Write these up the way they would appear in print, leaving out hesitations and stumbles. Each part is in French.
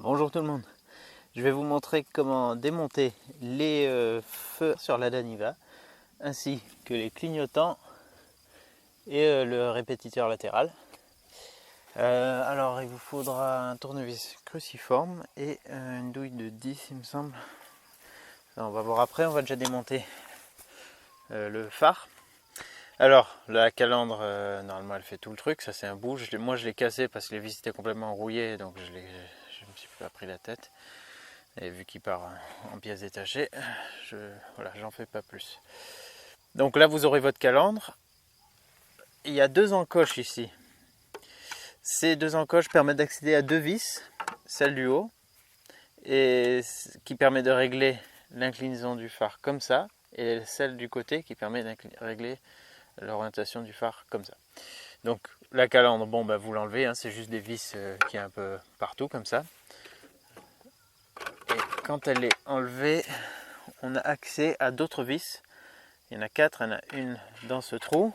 Bonjour tout le monde, je vais vous montrer comment démonter les feux sur la Daniva ainsi que les clignotants et le répétiteur latéral. Alors il vous faudra un tournevis cruciforme et une douille de 10 il me semble. On va voir après, on va déjà démonter le phare. Alors la calandre normalement elle fait tout le truc, ça c'est un bout. Moi je l'ai cassé parce que les vis étaient complètement rouillées, donc je me suis pas pris la tête. Et vu qu'il part en pièces détachées, voilà, j'en fais pas plus. Donc là vous aurez votre calandre. Il y a deux encoches ici. Ces deux encoches permettent d'accéder à deux vis, celle du haut, et qui permet de régler l'inclinaison du phare comme ça, et celle du côté qui permet de régler l'orientation du phare comme ça. Donc la calandre, bon bah vous l'enlevez, hein, c'est juste des vis qui est un peu partout comme ça. Et quand elle est enlevée, on a accès à d'autres vis. Il y en a 4, il y en a une dans ce trou,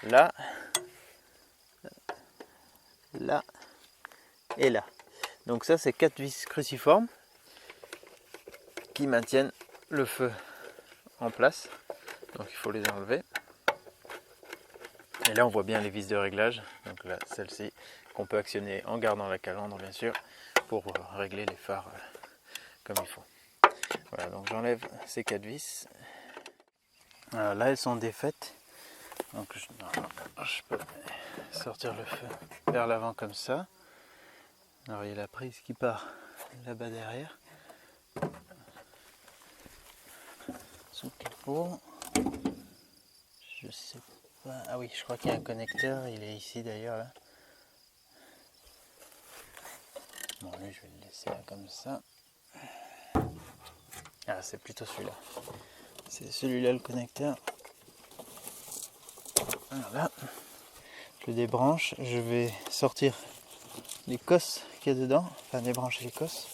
là, là et là. Donc ça c'est 4 vis cruciformes qui maintiennent le feu en place. Donc il faut les enlever. Et là on voit bien les vis de réglage. Donc là celle-ci qu'on peut actionner en gardant la calandre bien sûr pour régler les phares comme il faut. Voilà, donc j'enlève ces 4 vis. Alors là elles sont défaites. Donc je peux sortir le feu vers l'avant comme ça. Alors il y a la prise qui part là-bas derrière. Sous le capot. Je sais pas. Ah oui, je crois qu'il y a un connecteur. Il est ici d'ailleurs là. Bon lui je vais le laisser là comme ça. Ah c'est plutôt celui-là. C'est celui-là le connecteur. Voilà. Je le débranche. Je vais sortir les cosses qu'il y a dedans. Enfin débrancher les cosses.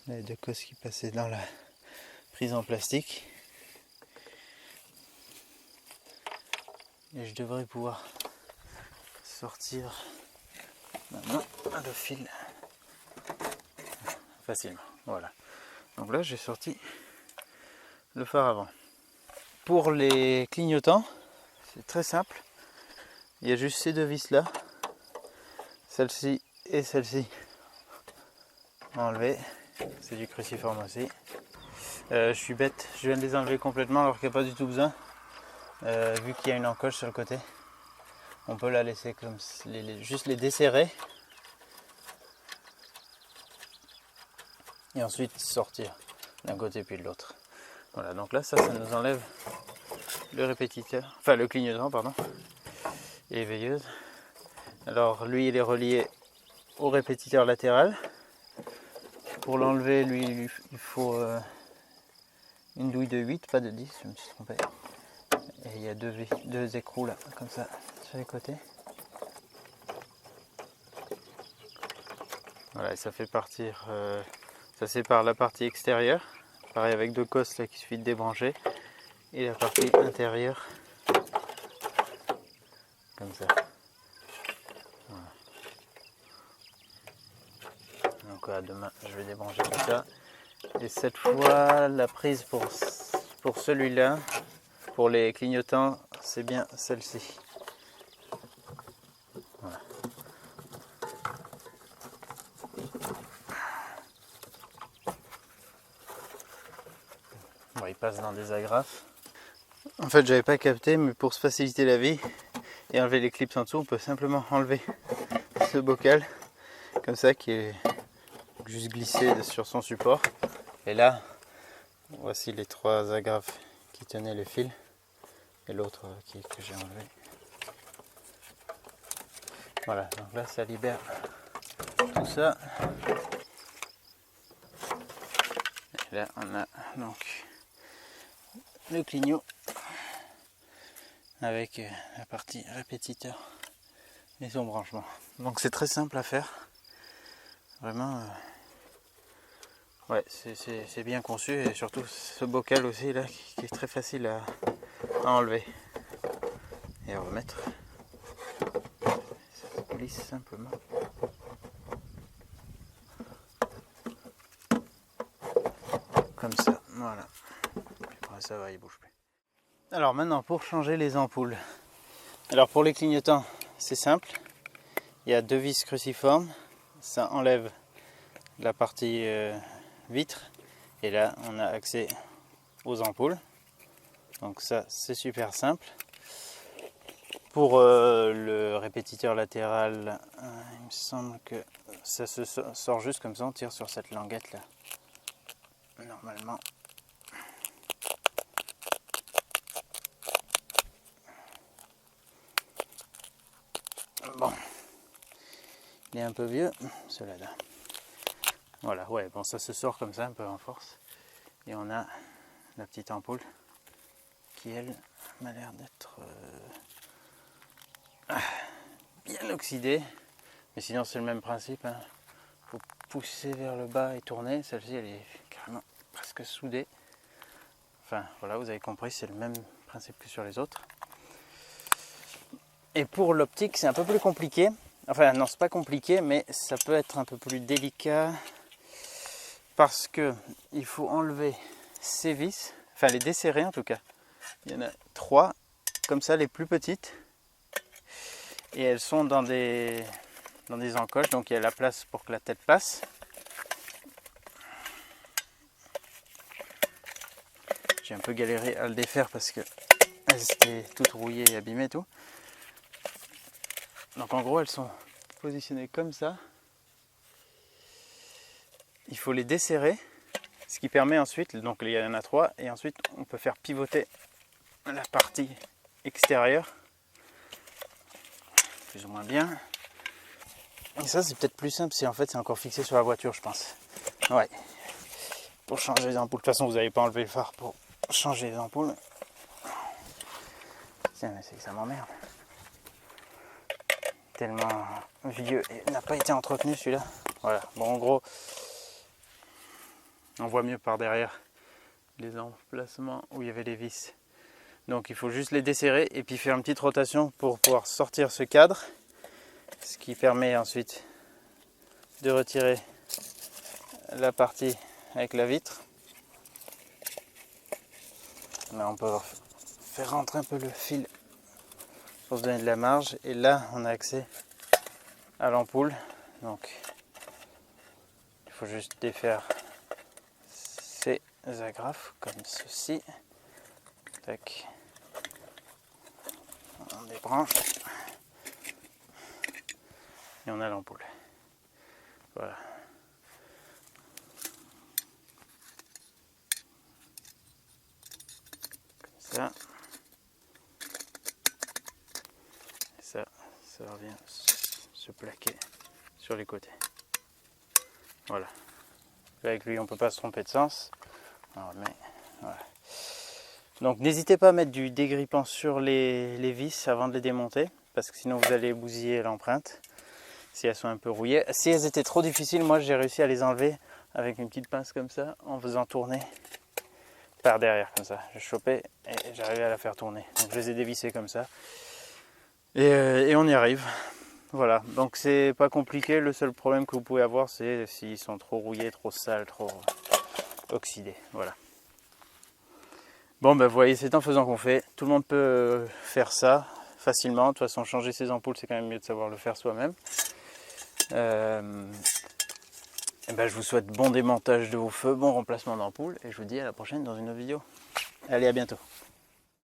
Les deux cosses qui passaient dans la prise en plastique. Et je devrais pouvoir sortir maintenant le fil facilement. Voilà. Donc là j'ai sorti le phare avant. Pour les clignotants, c'est très simple. Il y a juste ces deux vis là. Celle-ci et celle-ci enlevées. C'est du cruciforme aussi. Je suis bête, je viens de les enlever complètement alors qu'il n'y a pas du tout besoin. Vu qu'il y a une encoche sur le côté, on peut la laisser comme juste les desserrer et ensuite sortir d'un côté puis de l'autre. Voilà, donc là ça nous enlève le répétiteur, enfin le clignotant pardon, et veilleuse. Alors lui il est relié au répétiteur latéral. Pour l'enlever, lui il faut une douille de 8, pas de 10, je me suis trompé. Et il y a deux écrous là, comme ça, sur les côtés. Voilà, et ça fait partir, ça sépare la partie extérieure, pareil avec deux cosses là qu'il suffit de débrancher, et la partie intérieure, comme ça. Voilà. Donc demain, je vais débrancher tout ça. Et cette fois, la prise pour celui-là, pour les clignotants, c'est bien celle-ci. Voilà. Bon, il passe dans des agrafes. En fait, j'avais pas capté, mais pour se faciliter la vie et enlever les clips en dessous, on peut simplement enlever ce bocal, comme ça, qui est juste glissé sur son support. Et là, voici les 3 agrafes qui tenaient les fils et l'autre que j'ai enlevé. Voilà, donc là ça libère tout ça. Et là on a donc le clignot avec la partie répétiteur et son branchement. Donc c'est très simple à faire. Vraiment, ouais, c'est bien conçu et surtout ce bocal aussi là qui est très facile à enlever. et remettre. Ça se glisse simplement. Comme ça, voilà. Après ça va, il bouge plus. Alors maintenant pour changer les ampoules. Alors pour les clignotants, c'est simple. Il y a 2 vis cruciformes. Ça enlève la partie vitre. Et là, on a accès aux ampoules. Donc ça, c'est super simple. Pour le répétiteur latéral, il me semble que ça se sort juste comme ça. On tire sur cette languette là. Normalement. Bon. Il est un peu vieux, celui-là. Voilà, ouais, bon, ça se sort comme ça, un peu en force. Et on a la petite ampoule qui, elle, m'a l'air d'être bien oxydée. Mais sinon, c'est le même principe. Hein. Faut pousser vers le bas et tourner. Celle-ci, elle est carrément presque soudée. Enfin, voilà, vous avez compris, c'est le même principe que sur les autres. Et pour l'optique, c'est un peu plus compliqué. Enfin, non, c'est pas compliqué, mais ça peut être un peu plus délicat. Parce que il faut enlever ces vis, enfin les desserrer en tout cas. Il y en a 3, comme ça, les plus petites. Et elles sont dans des encoches, donc il y a la place pour que la tête passe. J'ai un peu galéré à le défaire parce que elles étaient toutes rouillées et abîmées et tout. Donc en gros, elles sont positionnées comme ça. Il faut les desserrer. Ce qui permet ensuite, donc il y en a 3, et ensuite on peut faire pivoter la partie extérieure, plus ou moins bien. Et ça c'est peut-être plus simple si en fait c'est encore fixé sur la voiture, je pense. Ouais. Pour changer les ampoules, de toute façon vous n'avez pas enlevé le phare pour changer les ampoules. Tiens, mais c'est que ça m'emmerde. Tellement vieux et n'a pas été entretenu celui-là. Voilà, bon en gros, on voit mieux par derrière les emplacements où il y avait les vis. Donc il faut juste les desserrer et puis faire une petite rotation pour pouvoir sortir ce cadre. Ce qui permet ensuite de retirer la partie avec la vitre. Là on peut faire rentrer un peu le fil pour se donner de la marge. Et là on a accès à l'ampoule. Donc il faut juste défaire ces agrafes comme ceci. Tac. On débranche et on a l'ampoule. Voilà. Comme ça. Et ça revient se plaquer sur les côtés. Voilà. Avec lui, on ne peut pas se tromper de sens. Alors, mais, voilà. Donc n'hésitez pas à mettre du dégrippant sur les vis avant de les démonter, parce que sinon vous allez bousiller l'empreinte si elles sont un peu rouillées. Si elles étaient trop difficiles, moi j'ai réussi à les enlever avec une petite pince comme ça, en faisant tourner par derrière comme ça. Je chopais et j'arrivais à la faire tourner. Donc je les ai dévissées comme ça. Et on y arrive. Voilà, donc c'est pas compliqué. Le seul problème que vous pouvez avoir, c'est s'ils sont trop rouillés, trop sales, trop oxydés. Voilà. Bon ben vous voyez, c'est en faisant qu'on fait. Tout le monde peut faire ça facilement. De toute façon, changer ses ampoules, c'est quand même mieux de savoir le faire soi-même. Et ben, je vous souhaite bon démontage de vos feux, bon remplacement d'ampoules, et je vous dis à la prochaine dans une autre vidéo. Allez, à bientôt.